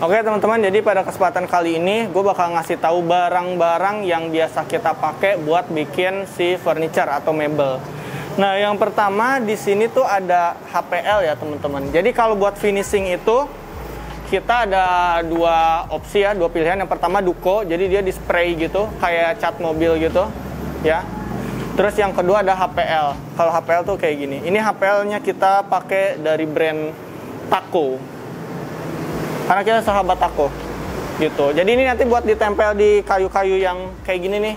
Oke teman-teman, jadi pada kesempatan kali ini gue bakal ngasih tahu barang-barang yang biasa kita pakai buat bikin si furniture atau mebel. Nah, yang pertama di sini tuh ada HPL ya teman-teman. Jadi kalau buat finishing itu kita ada dua opsi ya, dua pilihan. Yang pertama Duco, jadi dia di spray gitu, kayak cat mobil gitu ya. Terus yang kedua ada HPL. Kalau HPL tuh kayak gini. Ini HPL-nya kita pakai dari brand Taco. Karena kita sahabat Taco gitu. Jadi ini nanti buat ditempel di kayu-kayu yang kayak gini nih.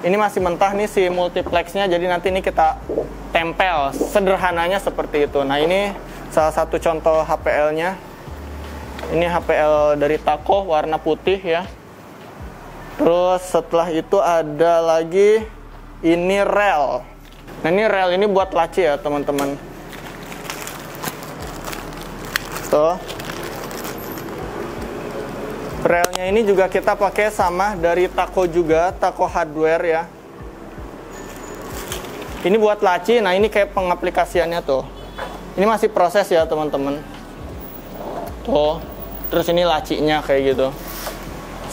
Ini masih mentah nih si multiplexnya, jadi nanti ini kita tempel. Sederhananya seperti itu. Nah, ini salah satu contoh HPL-nya. Ini HPL dari Taco warna putih ya. Terus setelah itu ada lagi ini rel. Nah, ini rel ini buat laci ya teman-teman. Tuh. Relnya ini juga kita pakai sama dari Taco juga, Taco Hardware ya. Ini buat laci, nah ini kayak pengaplikasiannya tuh. Ini masih proses ya teman-teman. Tuh, terus ini lacinya kayak gitu.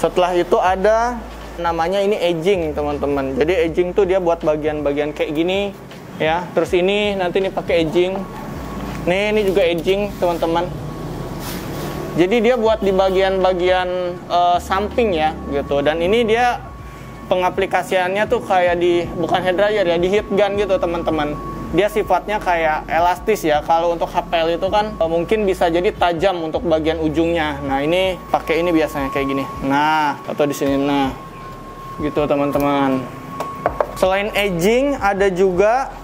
Setelah itu ada namanya ini edging teman-teman. Jadi edging tuh dia buat bagian-bagian kayak gini ya. Terus ini nanti ini pakai edging. Nih ini juga edging teman-teman. Jadi dia buat di bagian-bagian samping ya gitu. Dan ini dia pengaplikasiannya tuh kayak di, bukan hair dryer ya, di heat gun gitu teman-teman. Dia sifatnya kayak elastis ya. Kalau untuk HPL itu kan mungkin bisa jadi tajam untuk bagian ujungnya. Nah ini pakai ini biasanya kayak gini. Nah atau di sini, nah gitu teman-teman. Selain edging ada juga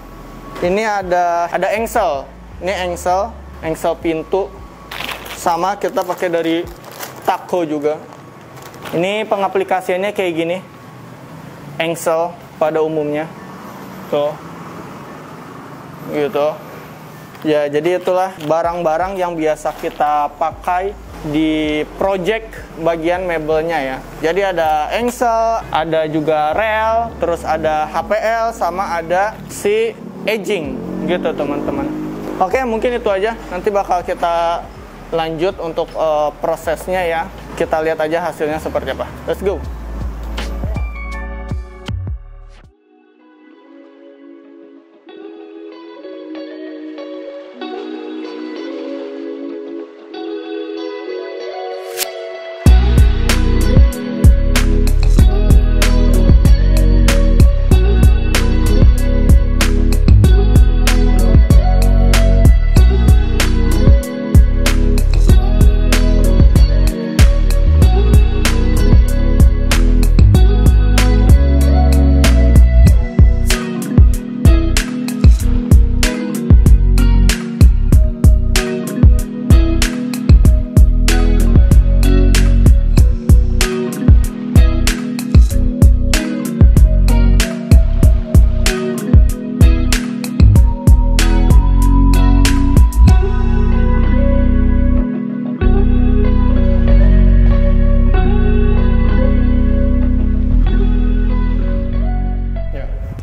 ini ada engsel. Ini engsel pintu. Sama kita pakai dari Taco juga. Ini pengaplikasiannya kayak gini. Engsel pada umumnya. Tuh. Gitu. Ya, jadi itulah barang-barang yang biasa kita pakai di project bagian mebelnya ya. Jadi ada engsel, ada juga rel, terus ada HPL, sama ada si edging gitu teman-teman. Oke, mungkin itu aja. Nanti bakal kita lanjut untuk prosesnya ya. Kita lihat aja hasilnya seperti apa. Let's go.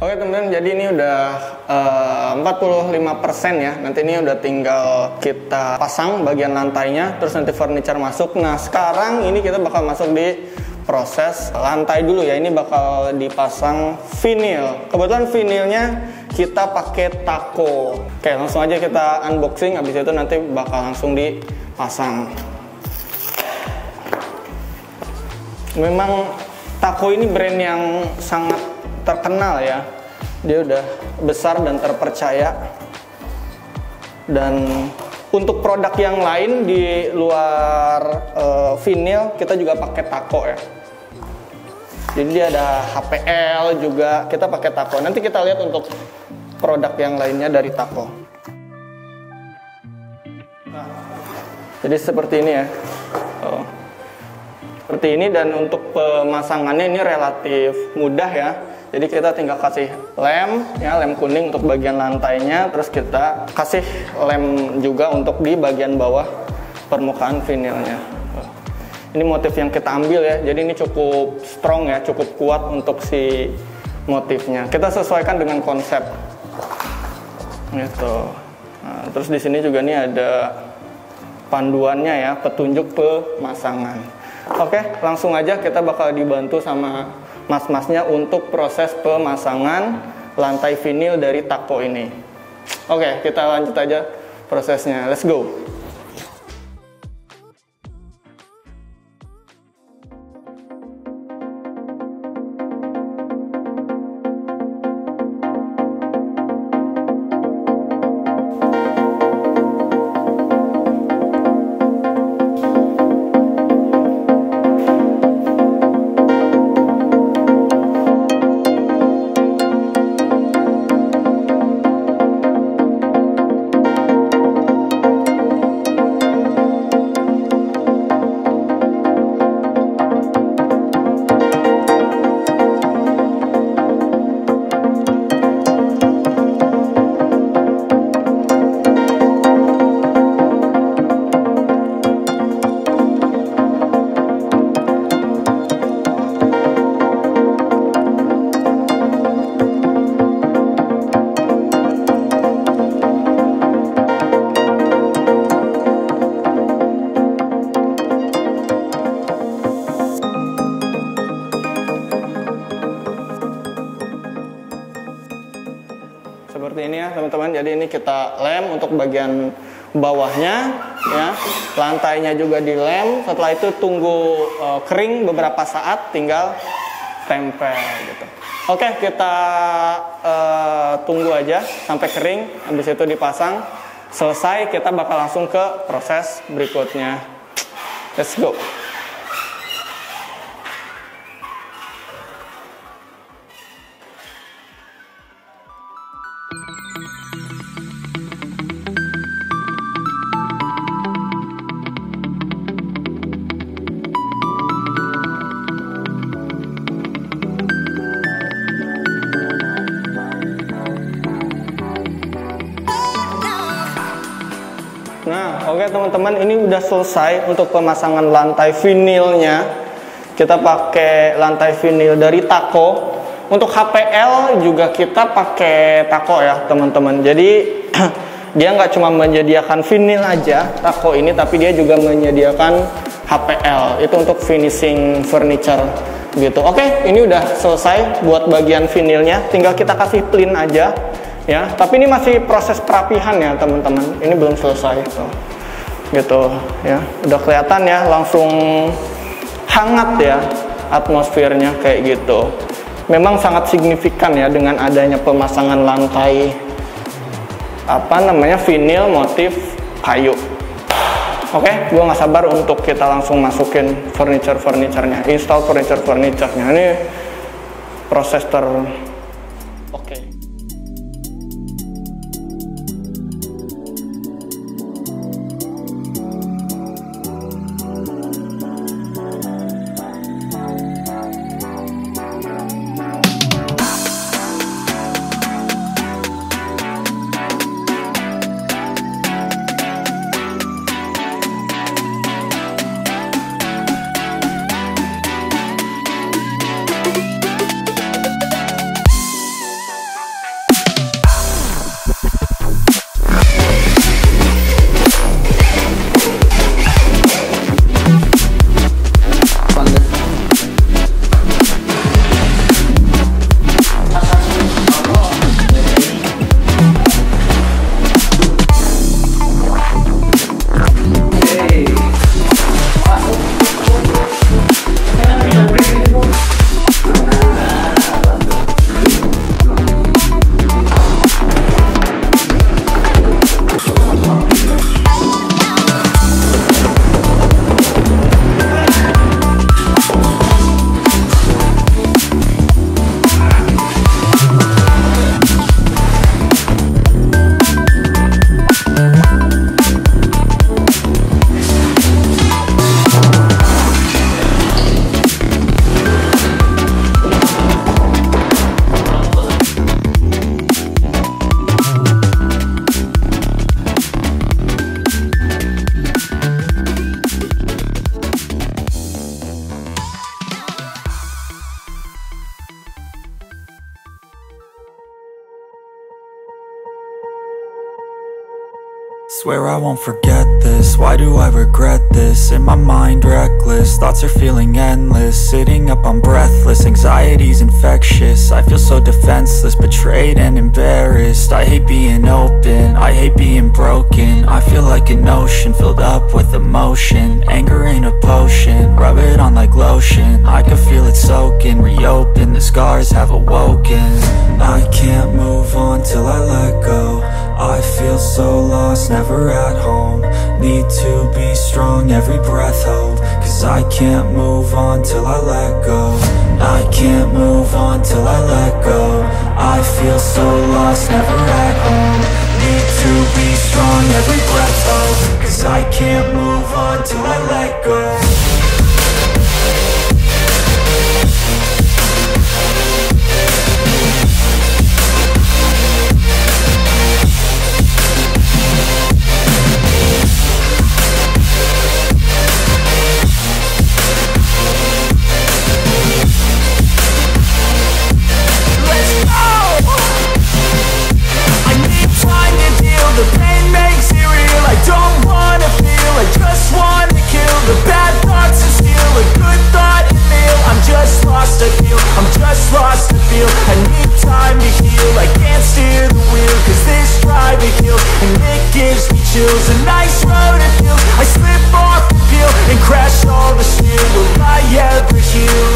Oke teman-teman, jadi ini udah 45% ya. Nanti ini udah tinggal kita pasang bagian lantainya, terus nanti furniture masuk. Nah sekarang ini kita bakal masuk di proses lantai dulu ya. Ini bakal dipasang vinil. Kebetulan vinilnya kita pakai Taco. Oke, langsung aja kita unboxing. Habis itu nanti bakal langsung dipasang. Memang Taco ini brand yang sangat terkenal ya. Dia udah besar dan terpercaya. Dan untuk produk yang lain di luar vinil kita juga pakai Taco ya. Jadi dia ada HPL juga, kita pakai Taco. Nanti kita lihat untuk produk yang lainnya dari Taco. Nah, jadi seperti ini ya. Seperti ini, dan untuk pemasangannya ini relatif mudah ya. Jadi kita tinggal kasih lem ya, lem kuning untuk bagian lantainya, terus kita kasih lem juga untuk di bagian bawah permukaan vinilnya. Ini motif yang kita ambil ya, jadi ini cukup strong ya, cukup kuat untuk si motifnya. Kita sesuaikan dengan konsep. Gitu. Nah, terus di sini juga nih ada panduannya ya, petunjuk pemasangan. Oke, langsung aja kita bakal dibantu sama mas-masnya untuk proses pemasangan lantai vinil dari Taco ini. Oke, kita lanjut aja prosesnya. Let's go. Seperti ini ya teman-teman, jadi ini kita lem untuk bagian bawahnya ya, lantainya juga dilem. Setelah itu tunggu kering beberapa saat, tinggal tempel gitu. Oke, kita tunggu aja sampai kering, habis itu dipasang. Selesai, kita bakal langsung ke proses berikutnya. Let's go. Nah, oke teman-teman, ini udah selesai untuk pemasangan lantai vinilnya. Kita pakai lantai vinil dari Taco. Untuk HPL juga kita pakai Taco ya teman-teman. Jadi dia nggak cuma menyediakan vinil aja Taco ini, tapi dia juga menyediakan HPL. Itu untuk finishing furniture gitu. Oke, ini udah selesai buat bagian vinilnya. Tinggal kita kasih clean aja. Ya, tapi ini masih proses perapihan ya teman-teman. Ini belum selesai tuh. Gitu ya. Udah kelihatan ya, langsung hangat ya atmosfernya kayak gitu. Memang sangat signifikan ya dengan adanya pemasangan lantai vinil motif kayu. Oke, gue nggak sabar untuk kita langsung masukin furniture-nya, install furniture-nya. Ini proses oke. Swear I won't forget this, why do I regret this? In my mind reckless, thoughts are feeling endless. Sitting up I'm breathless, anxiety's infectious. I feel so defenseless, betrayed and embarrassed. I hate being open, I hate being broken. I feel like an ocean filled up with emotion. Anger ain't a potion, rub it on like lotion. I can feel it soaking, reopen, the scars have awoken. I can't move on till I let go. I feel so lost, never at home. Need to be strong, every breath hold. Cause I can't move on till I let go. I can't move on till I let go. I feel so lost, never at home. Need to be strong, every breath hold. Cause I can't move on till I let go. The pain makes it real, I don't wanna feel, I just wanna kill the bad thoughts and steal a good thought and meal. I'm just lost, I feel, I'm just lost, I feel. I need time to heal, I can't steer the wheel. Cause this drive it kills, and it gives me chills. A nice road it feels, I slip off the peel and crash all the steel. Will I ever heal?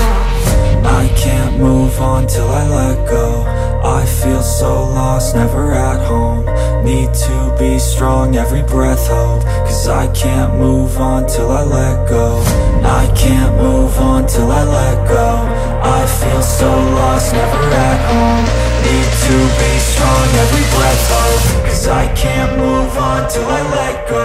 I can't move on till I let go. I feel so lost, never at home. Need to be strong, every breath hold. Cause I can't move on till I let go. I can't move on till I let go. I feel so lost, never at home. Need to be strong, every breath hold. Cause I can't move on till I let go.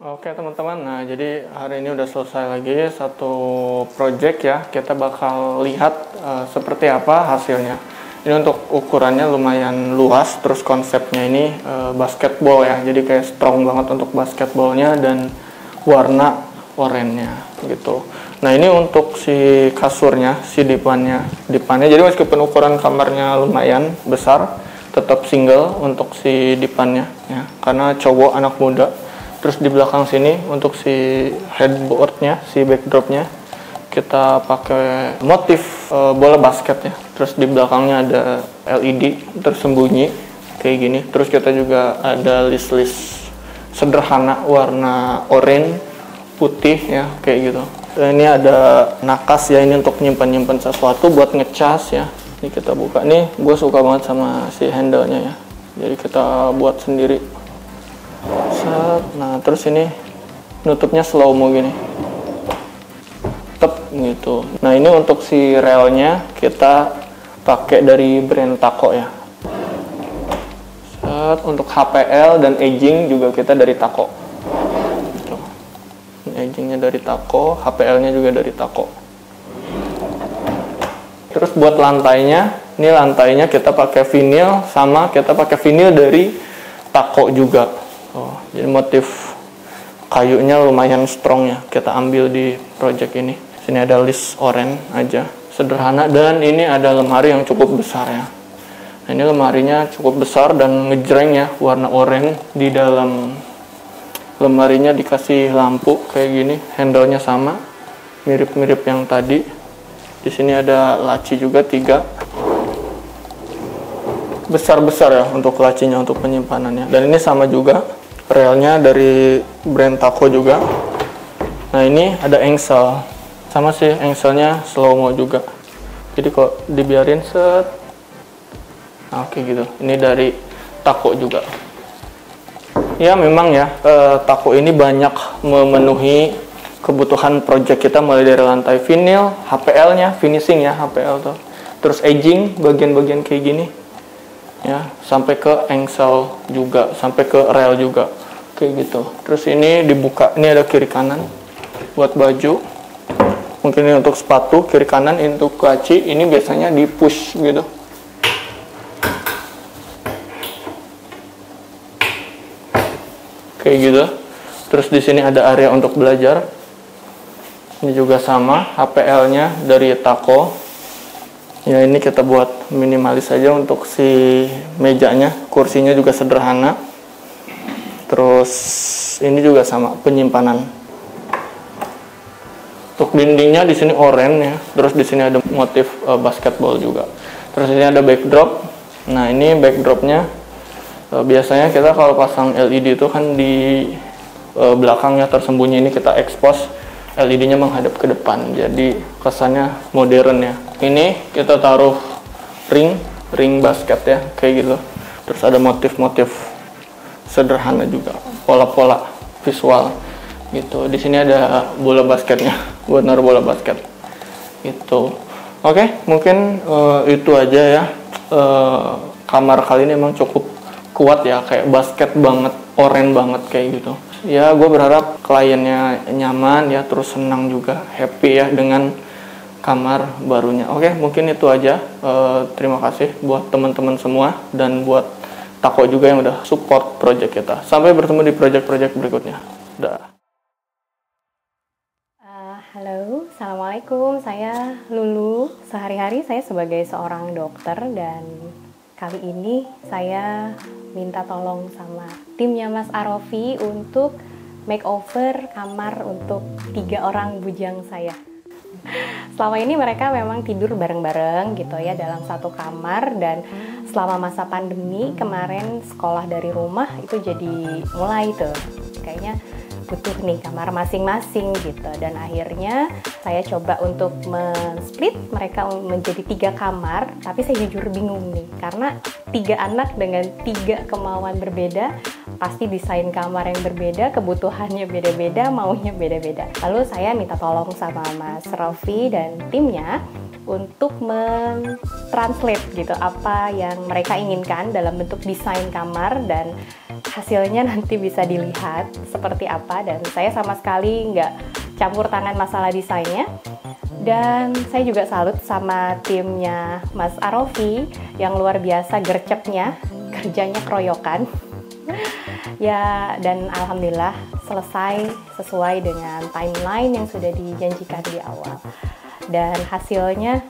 Oke teman-teman, nah jadi hari ini udah selesai lagi satu project ya. Kita bakal lihat seperti apa hasilnya. Ini untuk ukurannya lumayan luas, terus konsepnya ini basketball ya. Jadi kayak strong banget untuk basketballnya dan warna oranye gitu. Nah ini untuk si kasurnya, si dipannya. Jadi meskipun ukuran kamarnya lumayan besar, tetap single untuk si dipannya ya. Karena cowok anak muda. Terus di belakang sini untuk si headboardnya, si backdropnya kita pakai motif bola basket ya. Terus di belakangnya ada LED tersembunyi kayak gini. Terus kita juga ada list-list sederhana warna oranye, putih ya kayak gitu. Dan ini ada nakas ya, ini untuk nyimpan sesuatu buat ngecas ya. Ini kita buka nih, gue suka banget sama si handle-nya ya. Jadi kita buat sendiri. Nah terus ini nutupnya slow mo gini, tep gitu. Nah ini untuk si relnya kita pakai dari brand Taco ya. Untuk HPL dan edging juga kita dari Taco. Edgingnya dari Taco, HPL-nya juga dari Taco. Terus buat lantainya, ini lantainya kita pakai vinyl, sama kita pakai vinyl dari Taco juga. Jadi motif kayunya lumayan strong ya, kita ambil di project ini. Sini ada list oranye aja, sederhana, dan ini ada lemari yang cukup besar ya. Nah, ini lemarinya cukup besar dan ngejreng ya, warna oranye. Di dalam lemarinya dikasih lampu kayak gini, handle-nya sama, mirip-mirip yang tadi. Di sini ada laci juga 3, besar-besar ya untuk lacinya, untuk penyimpanannya. Dan ini sama juga. Relnya dari brand Taco juga. Nah ini ada engsel, sama sih engselnya slow mo juga. Jadi kok dibiarin set, nah, oke gitu. Ini dari Taco juga. Ya memang ya, Taco ini banyak memenuhi kebutuhan project kita, mulai dari lantai vinil, HPL-nya, finishing ya HPL tuh, terus edging bagian-bagian kayak gini, ya sampai ke engsel juga, sampai ke rel juga, kayak gitu. Terus ini dibuka, ini ada kiri kanan buat baju, mungkin ini untuk sepatu, kiri kanan ini untuk laci, ini biasanya di push gitu. Kayak gitu. Terus di sini ada area untuk belajar. Ini juga sama, HPL-nya dari Taco. Ya ini kita buat minimalis saja untuk si mejanya, kursinya juga sederhana. Terus ini juga sama, penyimpanan. Untuk dindingnya di sini oranye ya. Terus di sini ada motif basketball juga. Terus ini ada backdrop. Nah ini backdropnya. Biasanya kita kalau pasang LED itu kan di belakangnya tersembunyi, ini kita expose, LED-nya menghadap ke depan, jadi kesannya modern ya. Ini kita taruh ring basket ya, kayak gitu. Terus ada motif-motif sederhana juga, pola-pola visual gitu. Di sini ada bola basketnya, buat naruh bola basket gitu. Oke, mungkin itu aja ya. Kamar kali ini emang cukup kuat ya, kayak basket banget, oren banget kayak gitu. Ya gue berharap kliennya nyaman ya, terus senang juga, happy ya dengan kamar barunya. Oke, mungkin itu aja. Terima kasih buat teman-teman semua dan buat Taco juga yang udah support project kita. Sampai bertemu di project-project berikutnya. Dah. Halo, Assalamualaikum. Saya Lulu. Sehari-hari saya sebagai seorang dokter, dan kali ini saya minta tolong sama timnya Mas Arofi untuk makeover kamar untuk 3 orang bujang saya. Selama ini mereka memang tidur bareng-bareng gitu ya dalam satu kamar, dan selama masa pandemi kemarin sekolah dari rumah itu jadi mulai tuh kayaknya butuh nih kamar masing-masing gitu, dan akhirnya saya coba untuk men-split mereka menjadi 3 kamar. Tapi saya jujur bingung nih, karena 3 anak dengan 3 kemauan berbeda, pasti desain kamar yang berbeda, kebutuhannya beda-beda, maunya beda-beda. Lalu saya minta tolong sama Mas Rofi dan timnya untuk men-translate gitu apa yang mereka inginkan dalam bentuk desain kamar, dan hasilnya nanti bisa dilihat seperti apa. Dan saya sama sekali nggak campur tangan masalah desainnya. Dan saya juga salut sama timnya Mas Arofi yang luar biasa gercepnya, kerjanya keroyokan. Ya, dan alhamdulillah selesai sesuai dengan timeline yang sudah dijanjikan di awal. Dan hasilnya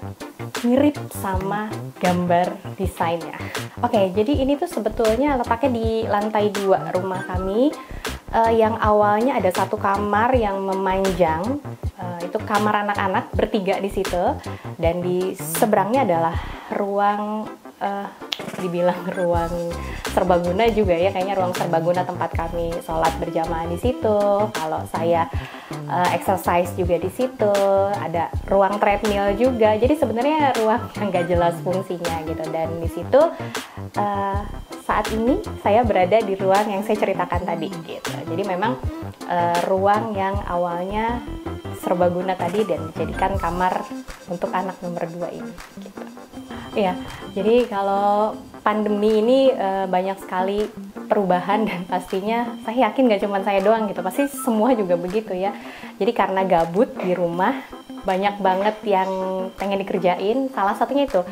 mirip sama gambar desainnya. Oke, jadi ini tuh sebetulnya letaknya di lantai 2 rumah kami. Yang awalnya ada satu kamar yang memanjang, itu kamar anak-anak bertiga di situ, dan di seberangnya adalah ruang dibilang ruang serbaguna juga ya, kayaknya ruang serbaguna tempat kami sholat berjamaah di situ. Kalau saya exercise juga di situ, ada ruang treadmill juga. Jadi sebenarnya ruang yang gak jelas fungsinya gitu. Dan di situ saat ini saya berada di ruang yang saya ceritakan tadi gitu. Jadi memang ruang yang awalnya serbaguna tadi dan dijadikan kamar untuk anak nomor 2 ini gitu. Iya, jadi kalau pandemi ini banyak sekali perubahan, dan pastinya saya yakin gak cuma saya doang gitu, pasti semua juga begitu ya. Jadi karena gabut di rumah, banyak banget yang pengen dikerjain. Salah satunya itu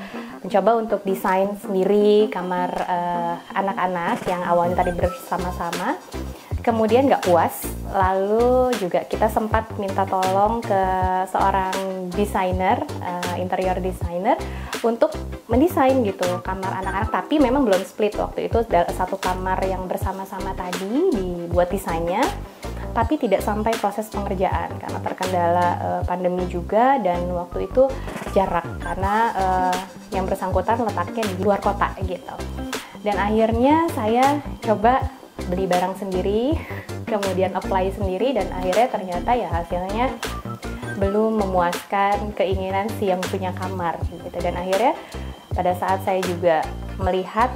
mencoba untuk desain sendiri kamar anak-anak yang awalnya tadi bersama-sama. Kemudian nggak puas, lalu juga kita sempat minta tolong ke seorang desainer, interior designer, untuk mendesain gitu kamar anak-anak. Tapi memang belum split waktu itu, satu kamar yang bersama-sama tadi dibuat desainnya, tapi tidak sampai proses pengerjaan karena terkendala pandemi juga, dan waktu itu jarak karena yang bersangkutan letaknya di luar kota gitu. Dan akhirnya saya coba beli barang sendiri, kemudian apply sendiri, dan akhirnya ternyata ya hasilnya belum memuaskan keinginan si yang punya kamar gitu. Dan akhirnya pada saat saya juga melihat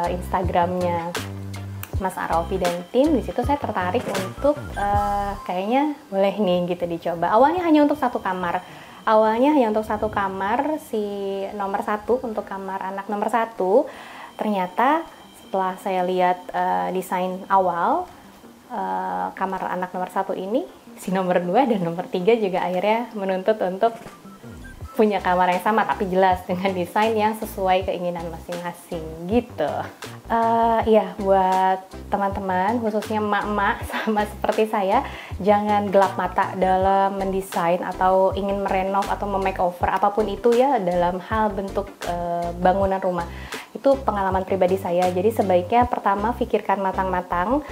Instagramnya Mas Araufi dan tim, di situ saya tertarik untuk kayaknya boleh nih gitu dicoba. Awalnya hanya untuk satu kamar. Si nomor 1 untuk kamar anak nomor 1. Ternyata setelah saya lihat desain awal kamar anak nomor 1 ini, si nomor 2 dan nomor 3 juga akhirnya menuntut untuk punya kamar yang sama, tapi jelas dengan desain yang sesuai keinginan masing-masing gitu. Iya, buat teman-teman, khususnya emak-emak sama seperti saya, jangan gelap mata dalam mendesain atau ingin merenov atau memakeover apapun itu ya dalam hal bentuk bangunan rumah. Itu pengalaman pribadi saya. Jadi sebaiknya pertama pikirkan matang-matang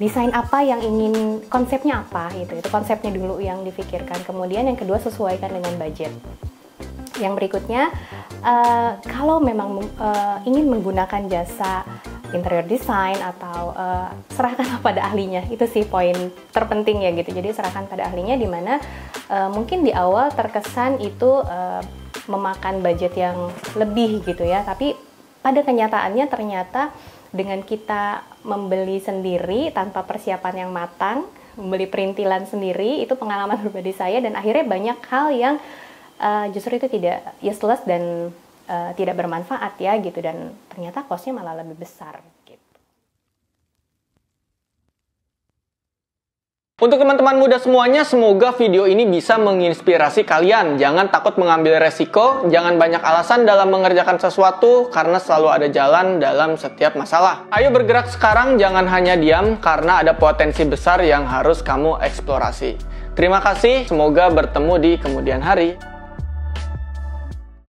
desain apa yang ingin, konsepnya apa gitu. Itu konsepnya dulu yang difikirkan. Kemudian yang kedua, sesuaikan dengan budget. Yang berikutnya, kalau memang ingin menggunakan jasa interior design atau serahkan pada ahlinya. Itu sih poin terpenting ya gitu. Jadi serahkan pada ahlinya, dimana mungkin di awal terkesan itu memakan budget yang lebih gitu ya. Tapi pada kenyataannya ternyata dengan kita membeli sendiri tanpa persiapan yang matang, membeli perintilan sendiri, itu pengalaman pribadi saya, dan akhirnya banyak hal yang justru itu tidak useless dan tidak bermanfaat ya gitu, dan ternyata cost-nya malah lebih besar gitu. Untuk teman-teman muda semuanya, semoga video ini bisa menginspirasi kalian. Jangan takut mengambil resiko, jangan banyak alasan dalam mengerjakan sesuatu, karena selalu ada jalan dalam setiap masalah. Ayo bergerak sekarang, jangan hanya diam, karena ada potensi besar yang harus kamu eksplorasi. Terima kasih, semoga bertemu di kemudian hari.